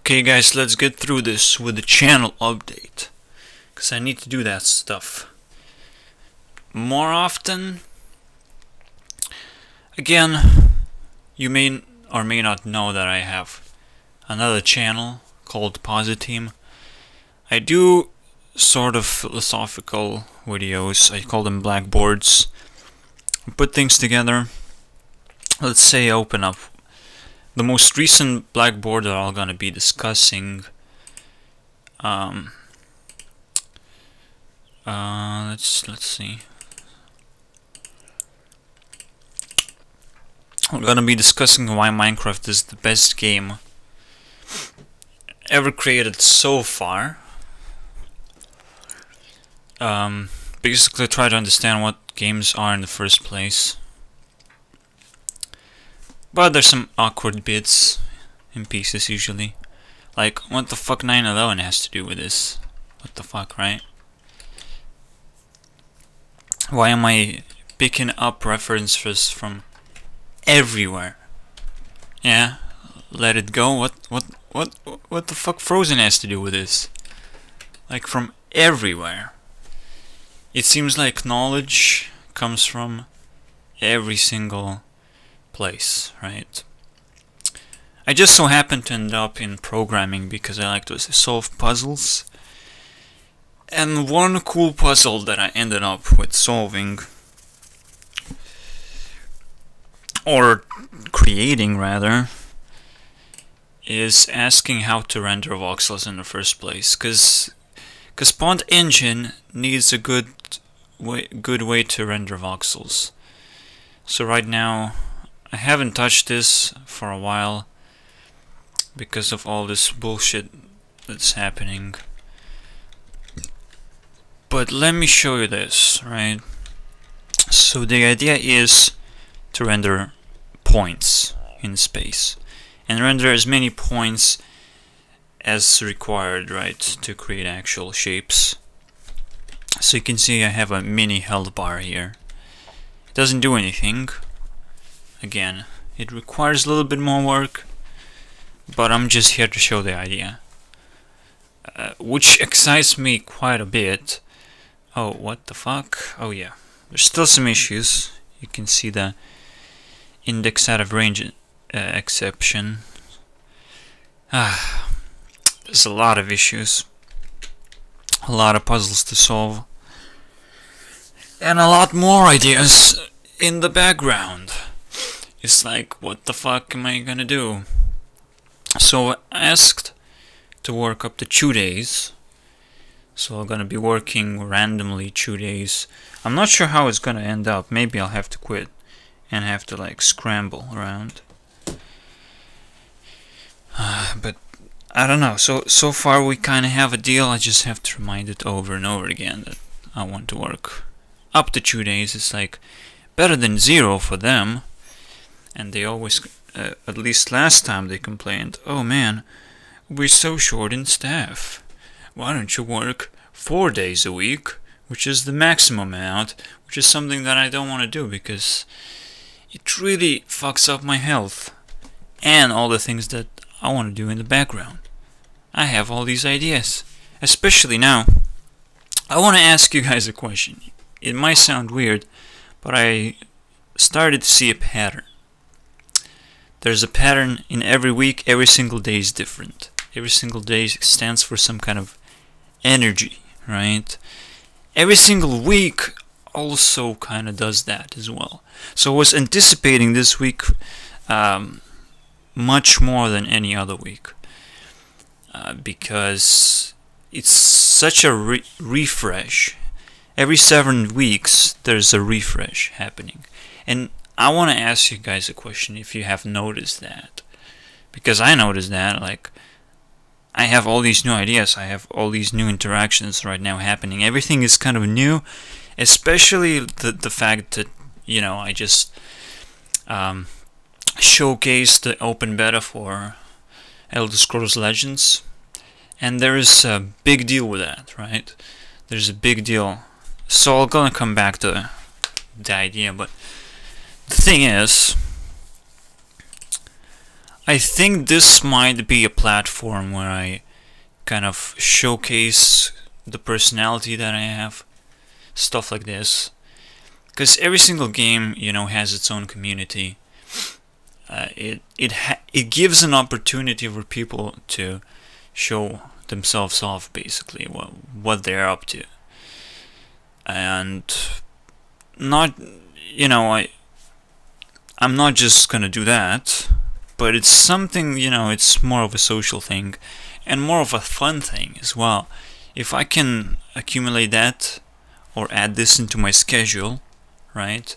Okay guys, let's get through this with the channel update, because I need to do that stuff more often. Again, you may or may not know that I have another channel called Positeam. I do sort of philosophical videos. I call them blackboards. I put things together. Let's say open up the most recent blackboard that I'm gonna be discussing. Let's see. I'm gonna be discussing why Minecraft is the best game ever created so far. Basically try to understand what games are in the first place. But there's some awkward bits in pieces usually. Like, what the fuck 9/11 has to do with this? What the fuck, right? Why am I picking up references from everywhere? Yeah, let it go. What the fuck Frozen has to do with this? Like, from everywhere. It seems like knowledge comes from every single place, right? I just so happen to end up in programming because I like to solve puzzles. And one cool puzzle that I ended up with solving, or creating rather, is asking how to render voxels in the first place, because Pond Engine needs a good way to render voxels. So right now I haven't touched this for a while because of all this bullshit that's happening. But let me show you this, right? So the idea is to render points in space and render as many points as required, right, to create actual shapes. So you can see I have a mini health bar here. It doesn't do anything. Again, it requires a little bit more work, but I'm just here to show the idea, which excites me quite a bit. Oh, what the fuck? Oh yeah, there's still some issues. You can see the index out of range exception. There's a lot of issues, a lot of puzzles to solve, and a lot more ideas in the background. It's like, what the fuck am I gonna do? So I asked to work up to 2 days. So I'm gonna be working randomly 2 days. I'm not sure how it's gonna end up. Maybe I'll have to quit and have to like scramble around. But I don't know. So far we kind of have a deal. I just have to remind it over and over again that I want to work up to 2 days. It's like better than 0 for them. And they always, at least last time they complained, oh man, we're so short in staff. Why don't you work 4 days a week, which is the maximum amount, which is something that I don't want to do because it really fucks up my health and all the things that I want to do in the background. I have all these ideas, especially now. I want to ask you guys a question. It might sound weird, but I started to see a pattern. There's a pattern in every week. Every single day is different. Every single day stands for some kind of energy, right? Every single week also kind of does that as well. So I was anticipating this week much more than any other week because it's such a refresh. Every 7 weeks there's a refresh happening, and I want to ask you guys a question if you have noticed that, because I noticed that. Like, I have all these new ideas, I have all these new interactions right now happening. Everything is kind of new, especially the fact that, you know, I just showcased the open beta for Elder Scrolls Legends, and there is a big deal with that, right? There's a big deal. So I'm gonna come back to the idea, but the thing is, I think this might be a platform where I kind of showcase the personality that I have, stuff like this. Because every single game, you know, has its own community. It gives an opportunity for people to show themselves off, basically what they're up to, and not, you know, I'm not just gonna do that, but it's something, you know, it's more of a social thing and more of a fun thing as well. If I can accumulate that or add this into my schedule, right,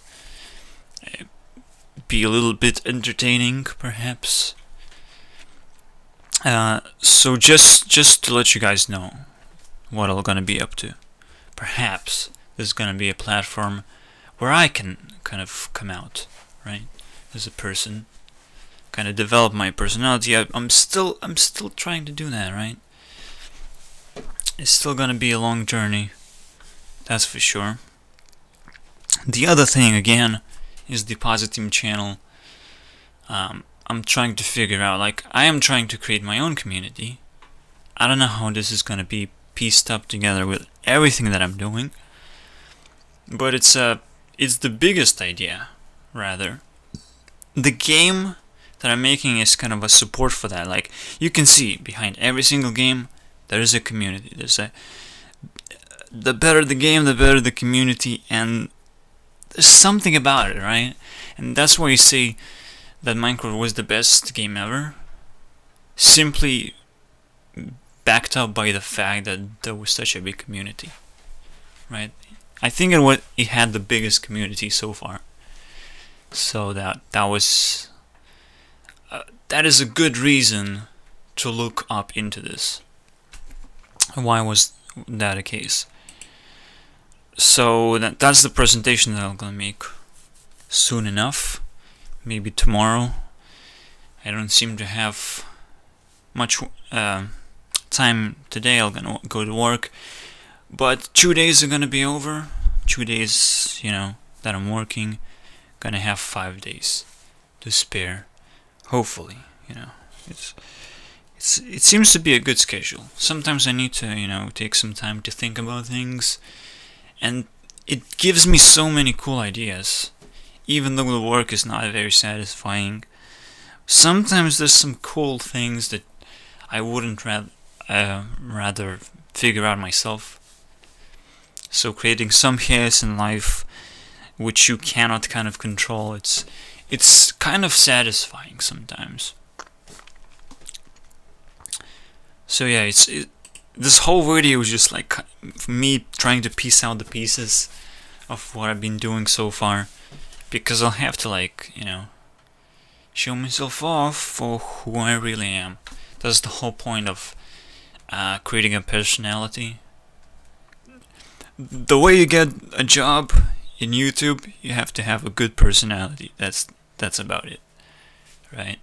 be a little bit entertaining perhaps. So just to let you guys know what I'm gonna be up to, perhaps there's gonna be a platform where I can kind of come out, right, as a person, kind of develop my personality. I'm still trying to do that, right? It's still gonna be a long journey, that's for sure. The other thing again is the positive channel. I'm trying to figure out, like, I am trying to create my own community. I don't know how this is gonna be pieced up together with everything that I'm doing, but it's the biggest idea, rather. The game that I'm making is kind of a support for that. Like, you can see behind every single game there is a community. The better the game, the better the community, and there's something about it, right? And that's why you say that Minecraft was the best game ever, simply backed up by the fact that there was such a big community, right? I think it had the biggest community so far, so that is a good reason to look up into this. Why was that the case? So that's the presentation that I'm gonna make soon enough, maybe tomorrow. I don't seem to have much time today. I'm gonna go to work, but 2 days are gonna be over. 2 days, you know, that I'm working. Gonna have 5 days to spare, hopefully. You know, it seems to be a good schedule. Sometimes I need to, you know, take some time to think about things, and it gives me so many cool ideas, even though the work is not very satisfying. Sometimes there's some cool things that I wouldn't rather figure out myself. So creating some chaos in life which you cannot kind of control, it's kind of satisfying sometimes. So yeah, this whole video is just like me trying to piece out the pieces of what I've been doing so far, because I'll have to, like, you know, show myself off for who I really am. That's the whole point of creating a personality. The way you get a job in YouTube, you have to have a good personality. That's about it, right?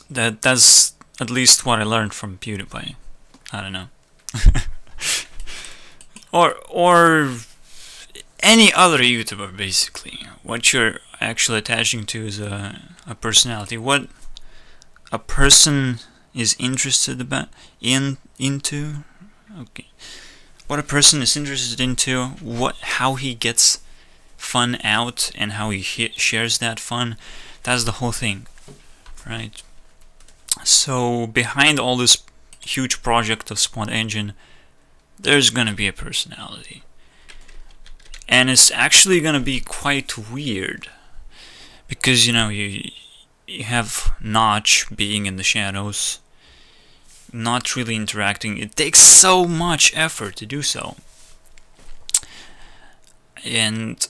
That's at least what I learned from PewDiePie. I don't know. or any other YouTuber, basically. What you're actually attaching to is a personality. What a person is interested into. Okay. What a person is interested into, how he gets fun out, and how he shares that fun. That's the whole thing, right? So behind all this huge project of Spawn Engine, there's gonna be a personality, and it's actually gonna be quite weird, because, you know, you have Notch being in the shadows, not really interacting. It takes so much effort to do so, and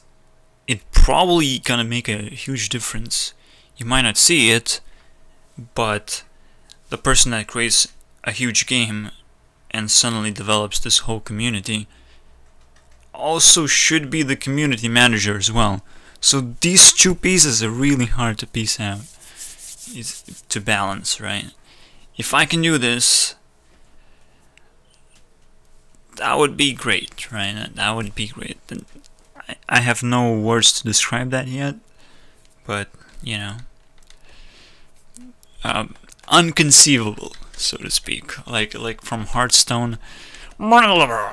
it probably gonna make a huge difference. You might not see it, but the person that creates a huge game and suddenly develops this whole community also should be the community manager as well. So these two pieces are really hard to piece out, to balance, right? If I can do this, that would be great, right? That would be great. I have no words to describe that yet, but, you know, unconceivable, so to speak. Like from Hearthstone. I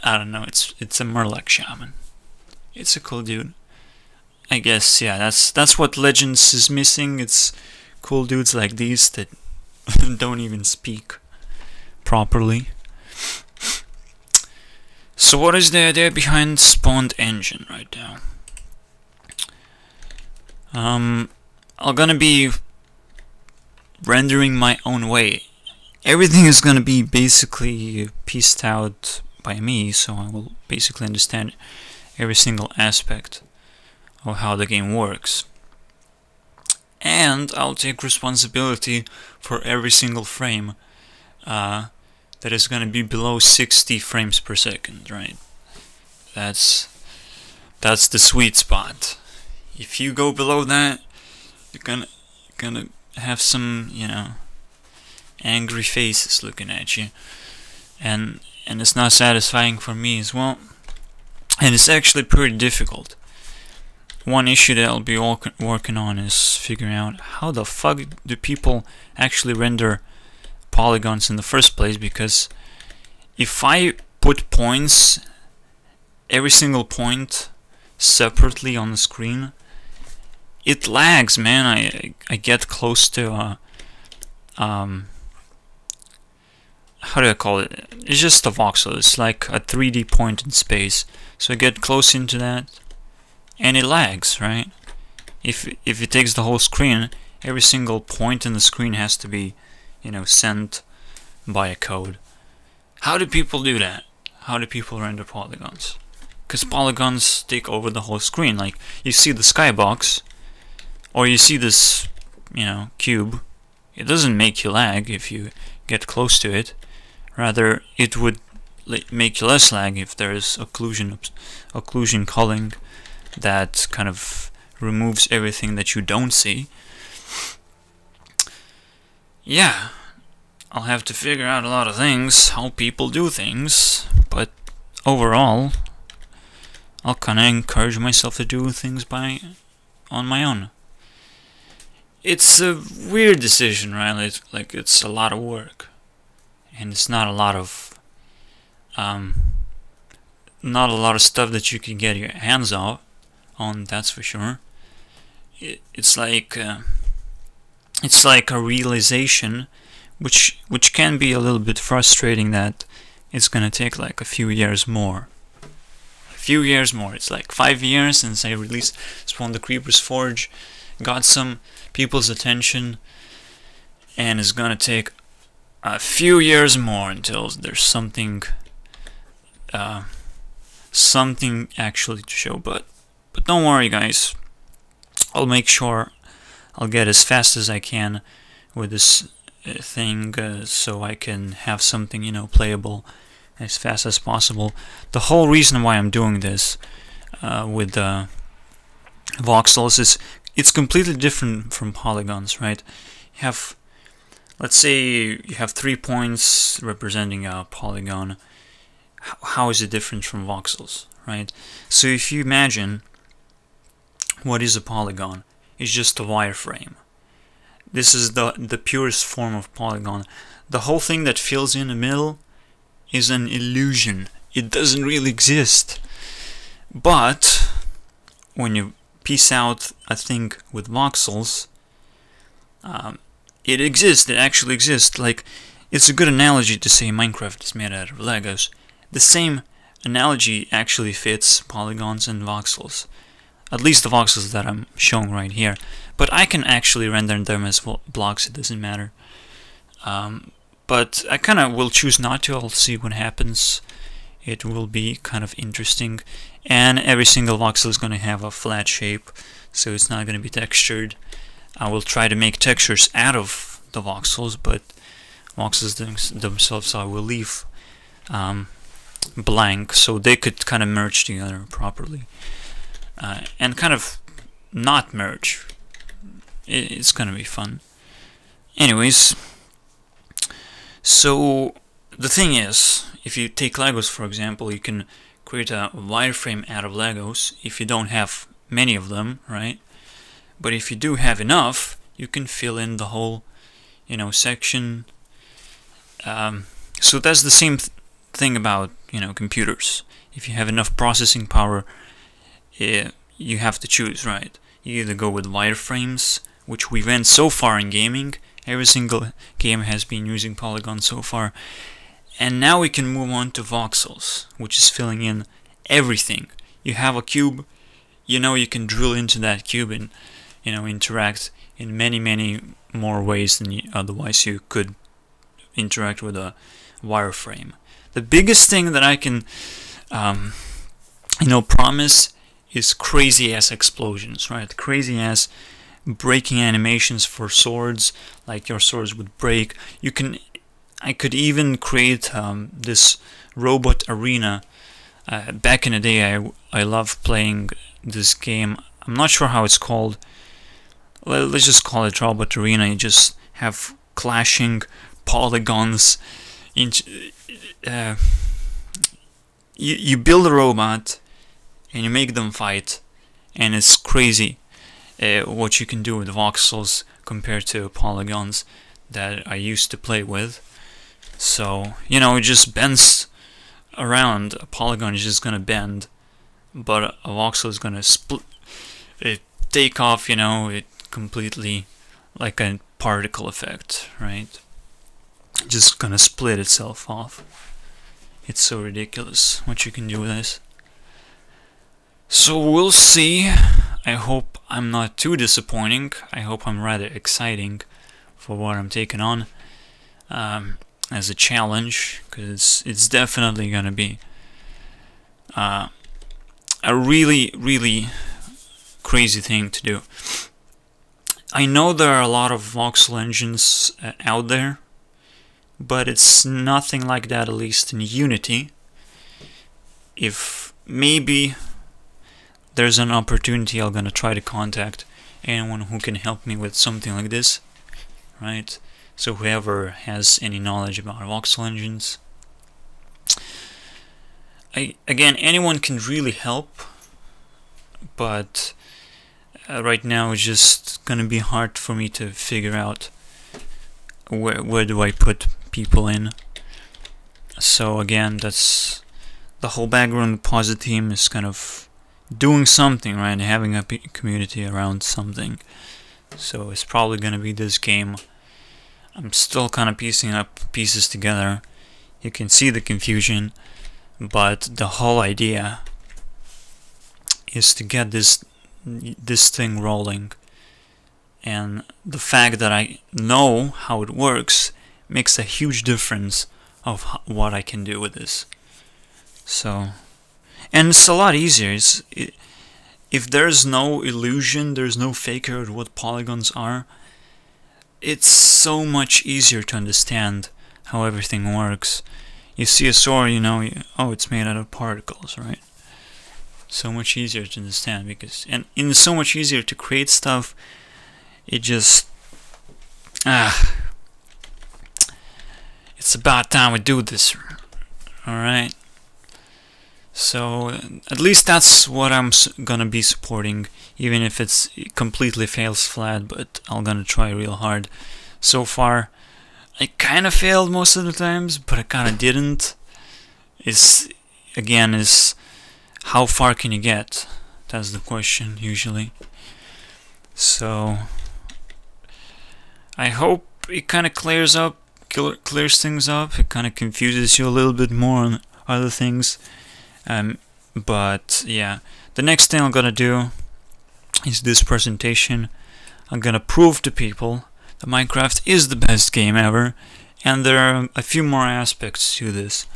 don't know. It's a Murloc shaman. It's a cool dude. I guess, yeah, that's what Legends is missing. It's cool dudes like these that don't even speak properly. So what is the idea behind Spawned Engine right now? I'm gonna be rendering my own way. Everything is gonna be basically pieced out by me, so I will basically understand every single aspect of how the game works. And I'll take responsibility for every single frame that is gonna be below 60 frames per second, right? That's the sweet spot. If you go below that, you're gonna have some, you know, angry faces looking at you, and it's not satisfying for me as well. And it's actually pretty difficult. One issue that I'll be working on is figuring out how the fuck do people actually render polygons in the first place, because if I put points, every single point separately on the screen, it lags, man. I get close to how do I call it? It's just a voxel. It's like a 3D point in space. So I get close into that, and it lags, right? If it takes the whole screen, every single point in the screen has to be, you know, sent by a code. How do people do that? How do people render polygons? Because polygons take over the whole screen. Like, you see the skybox, or you see this, you know, cube. It doesn't make you lag if you get close to it. Rather, it would make you less lag if there is occlusion culling that kind of removes everything that you don't see. Yeah, I'll have to figure out a lot of things, how people do things, but overall, I'll kind of encourage myself to do things on my own. It's a weird decision, right? It's a lot of work, and it's not a lot of stuff that you can get your hands on, that's for sure. It's like a realization, which can be a little bit frustrating, that it's gonna take like a few years more. It's like 5 years since I released Spawn the Creeper's Forge, got some people's attention, and it's gonna take a few years more until there's something actually to show. But don't worry, guys. I'll make sure I'll get as fast as I can with this thing, so I can have something, you know, playable as fast as possible. The whole reason why I'm doing this with voxels is it's completely different from polygons, right? You have, let's say you have 3 points representing a polygon. How is it different from voxels, right? So if you imagine, what is a polygon? It's just a wireframe. This is the purest form of polygon. The whole thing that fills in the middle is an illusion. It doesn't really exist. But when you piece out a thing with voxels, it exists. It actually exists. Like, it's a good analogy to say Minecraft is made out of Legos. The same analogy actually fits polygons and voxels. At least the voxels that I'm showing right here. But I can actually render them as blocks, it doesn't matter. But I kind of will choose not to. I'll see what happens. It will be kind of interesting. And every single voxel is going to have a flat shape, so it's not going to be textured. I will try to make textures out of the voxels, but voxels themselves I will leave blank, so they could kind of merge together properly. And kind of not merge. It's gonna be fun. Anyways, so the thing is, if you take Legos for example, you can create a wireframe out of Legos if you don't have many of them, right? But if you do have enough, you can fill in the whole, you know, section. So that's the same thing about, you know, computers. If you have enough processing power, you have to choose, right? You either go with wireframes, which we went so far in gaming. Every single game has been using polygons so far. And now we can move on to voxels, which is filling in everything. You have a cube, you know, you can drill into that cube and, you know, interact in many more ways than otherwise you could interact with a wireframe. The biggest thing that I can, you know, promise is crazy-ass explosions, right? Crazy-ass breaking animations for swords, like your swords would break. I could even create this robot arena. Back in the day, I loved playing this game. I'm not sure how it's called. Let's just call it Robot Arena. You just have clashing polygons. You build a robot and you make them fight, and it's crazy what you can do with voxels compared to polygons that I used to play with. So, you know, it just bends around. A polygon is just gonna bend, but a voxel is gonna split, take off, you know, it completely, like a particle effect, right? Just gonna split itself off. It's so ridiculous what you can do with this. So we'll see. I hope I'm not too disappointing. I hope I'm rather exciting for what I'm taking on as a challenge, because it's definitely gonna be a really crazy thing to do. I know there are a lot of voxel engines out there, but it's nothing like that, at least in Unity. If maybe there's an opportunity, I'm gonna try to contact anyone who can help me with something like this, right? So whoever has any knowledge about voxel engines. Again, anyone can really help, but right now it's just gonna be hard for me to figure out where do I put people in. So again, that's the whole background. Posit team is kind of doing something, right? Having a community around something. So it's probably gonna be this game. I'm still kind of piecing up pieces together. You can see the confusion, but the whole idea is to get this thing rolling, and the fact that I know how it works makes a huge difference of what I can do with this. So, and it's a lot easier. If there's no illusion, there's no faker of what polygons are, it's so much easier to understand how everything works. You see a sword, you know, oh, it's made out of particles, right? So much easier to understand, because, and it's so much easier to create stuff. It just, it's about time we do this, alright? So, at least that's what I'm gonna be supporting, even if it's completely fails flat, but I'm gonna try real hard. So far, I kinda failed most of the times, but I kinda didn't. Again, how far can you get? That's the question, usually. So, I hope it kinda clears things up. It kinda confuses you a little bit more on other things. But yeah, the next thing I'm gonna do is this presentation. I'm gonna prove to people that Minecraft is the best game ever, and there are a few more aspects to this.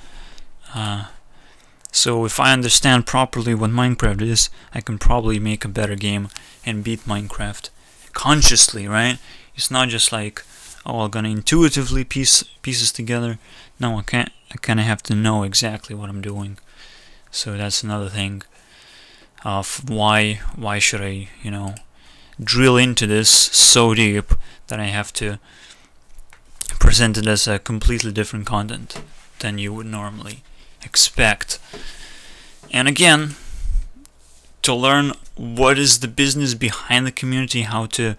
So if I understand properly what Minecraft is, I can probably make a better game and beat Minecraft consciously, right? It's not just like, oh, I'm gonna intuitively piece pieces together. No, I can't. I kind of have to know exactly what I'm doing. So that's another thing of why should I, you know, drill into this so deep that I have to present it as a completely different content than you would normally expect. And again, to learn what is the business behind the community, how to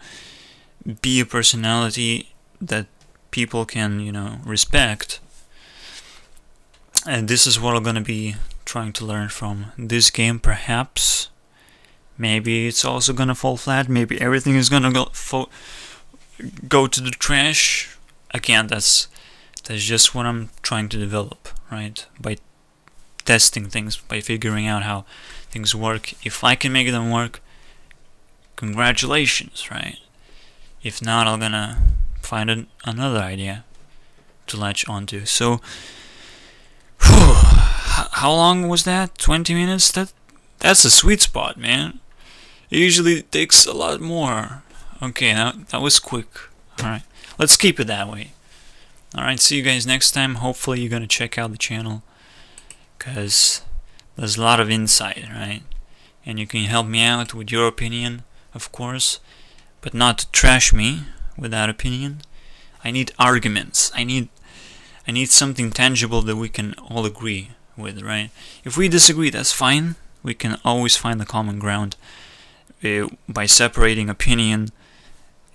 be a personality that people can, you know, respect. And this is what I'm gonna be trying to learn from this game, perhaps. Maybe it's also gonna fall flat. Maybe everything is gonna go to the trash. Again, that's just what I'm trying to develop, right? By testing things, by figuring out how things work. If I can make them work, congratulations, right? If not, I'm gonna find another idea to latch onto. So, how long was that? 20 minutes? That's a sweet spot, man. It usually takes a lot more. Okay, that was quick. Alright, let's keep it that way. Alright, see you guys next time. Hopefully you're gonna check out the channel, because there's a lot of insight, right? And you can help me out with your opinion, of course, but not to trash me with that opinion. I need arguments. I need something tangible that we can all agree with, right? If we disagree, that's fine. We can always find the common ground by separating opinion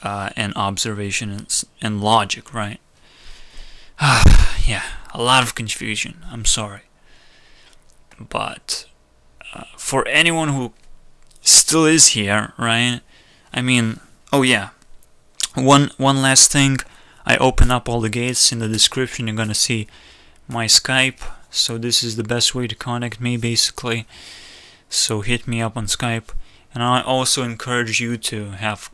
and observation and logic, right? Yeah, a lot of confusion. I'm sorry. But for anyone who still is here, right? I mean, oh yeah, one last thing. I open up all the gates in the description. You're gonna see my Skype. So this is the best way to contact me, basically. So hit me up on Skype. And I also encourage you to have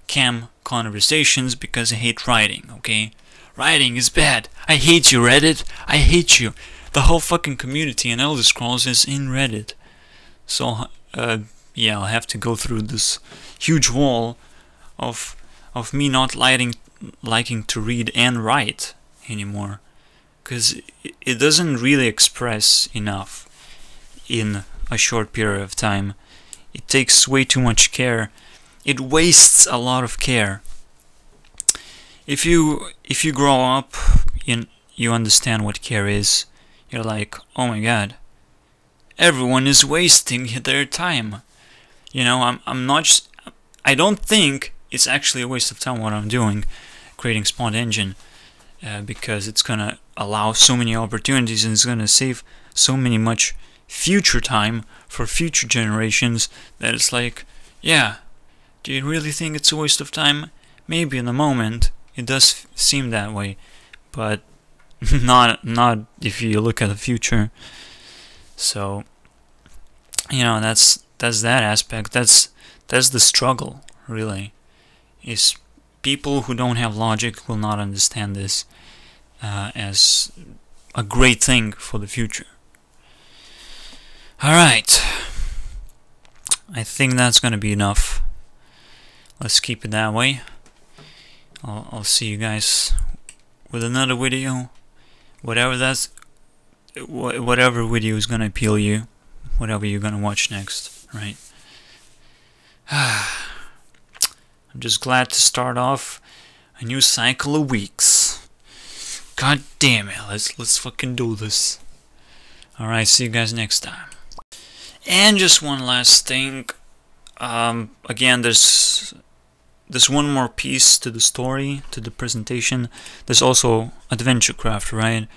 cam conversations, because I hate writing, okay? Writing is bad. I hate you, Reddit. I hate you. The whole fucking community in Elder Scrolls is in Reddit. So, yeah, I'll have to go through this huge wall of me not liking to read and write anymore, because it doesn't really express enough in a short period of time. It takes way too much care. It wastes a lot of care. If you grow up and you understand what care is, you're like, oh my god, everyone is wasting their time. You know, I don't think it's actually a waste of time what I'm doing, creating Spawn Engine, because it's gonna allow so many opportunities and it's gonna save so much future time for future generations, that it's like, yeah, do you really think it's a waste of time? Maybe in the moment it does seem that way, but not if you look at the future. So, you know, that's that aspect. That's the struggle, really. Is people who don't have logic will not understand this as a great thing for the future. Alright, I think that's gonna be enough. Let's keep it that way. I'll see you guys with another video. Whatever video is gonna appeal you, whatever you're gonna watch next, right? I'm just glad to start off a new cycle of weeks. God damn it, let's fucking do this. Alright, see you guys next time. And just one last thing. Again, there's one more piece to the story, to the presentation. There's also AdventureCraft, right?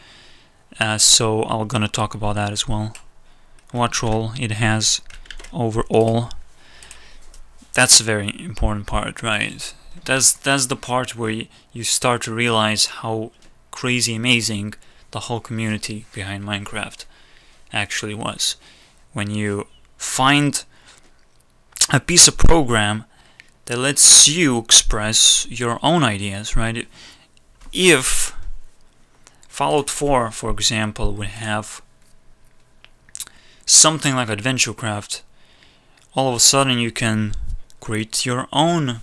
So I'm gonna talk about that as well. What role it has overall. That's a very important part, right? That's the part where you start to realize how crazy amazing the whole community behind Minecraft actually was. When you find a piece of program that lets you express your own ideas, right? If Fallout 4, for example, would have something like AdventureCraft, all of a sudden you can create your own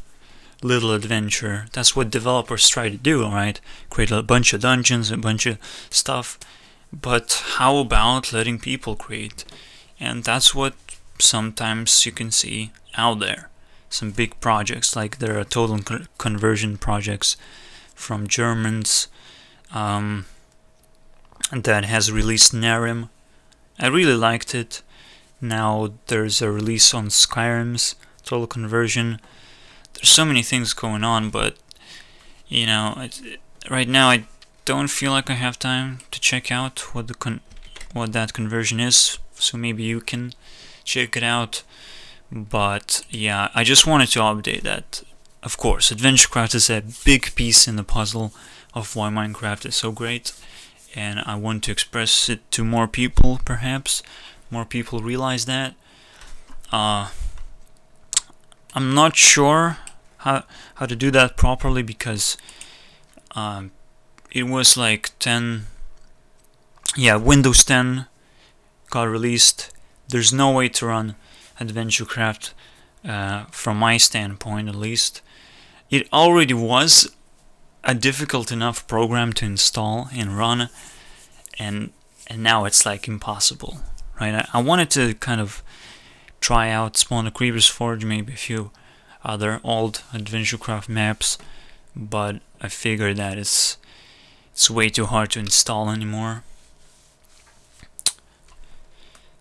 little adventure. That's what developers try to do, right? Create a bunch of dungeons, a bunch of stuff. But how about letting people create? And that's what sometimes you can see out there. Some big projects, like there are total conversion projects from Germans that has released Narim. I really liked it. Now there's a release on Skyrim's total conversion. there's so many things going on, but you know, right now I don't feel like I have time to check out what that conversion is, so maybe you can check it out. But yeah, I just wanted to update that. Of course, AdventureCraft is a big piece in the puzzle of why Minecraft is so great, and I want to express it to more people. Perhaps more people realize that. I'm not sure how to do that properly, because it was like Windows 10 got released. There's no way to run AdventureCraft from my standpoint, at least. It already was a difficult enough program to install and run, and now it's like impossible, right? I wanted to kind of try out Spawn the Creeper's Forge, maybe a few other old AdventureCraft maps, but I figured that it's way too hard to install anymore.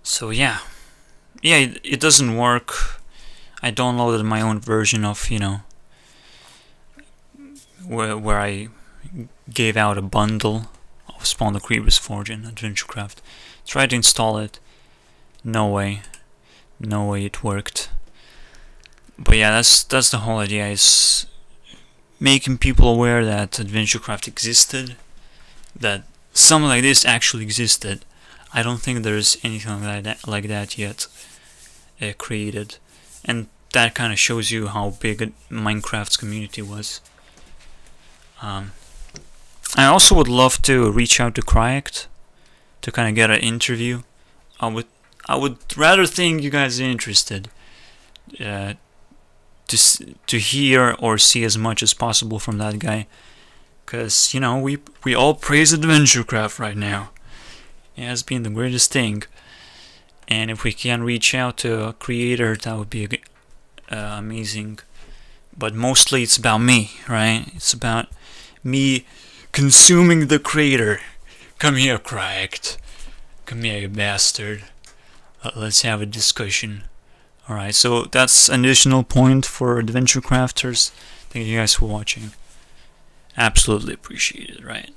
So yeah, it doesn't work. I downloaded my own version of, you know, where I gave out a bundle of Spawn the Creeper's Forge and AdventureCraft. Tried to install it. No way it worked. But yeah, that's the whole idea, is making people aware that AdventureCraft existed, that something like this actually existed. I don't think there's anything like that yet created, and that kind of shows you how big Minecraft's community was. I also would love to reach out to Cryect to kind of get an interview. I would rather think you guys are interested to hear or see as much as possible from that guy, because you know, we all praise AdventureCraft right now. It has been the greatest thing, and if we can reach out to a creator, that would be amazing. But mostly it's about me, right? It's about me consuming the creator. Come here, Cryect. Come here, you bastard. Let's have a discussion. Alright, so that's an additional point for AdventureCrafters. Thank you guys for watching. Absolutely appreciate it, right?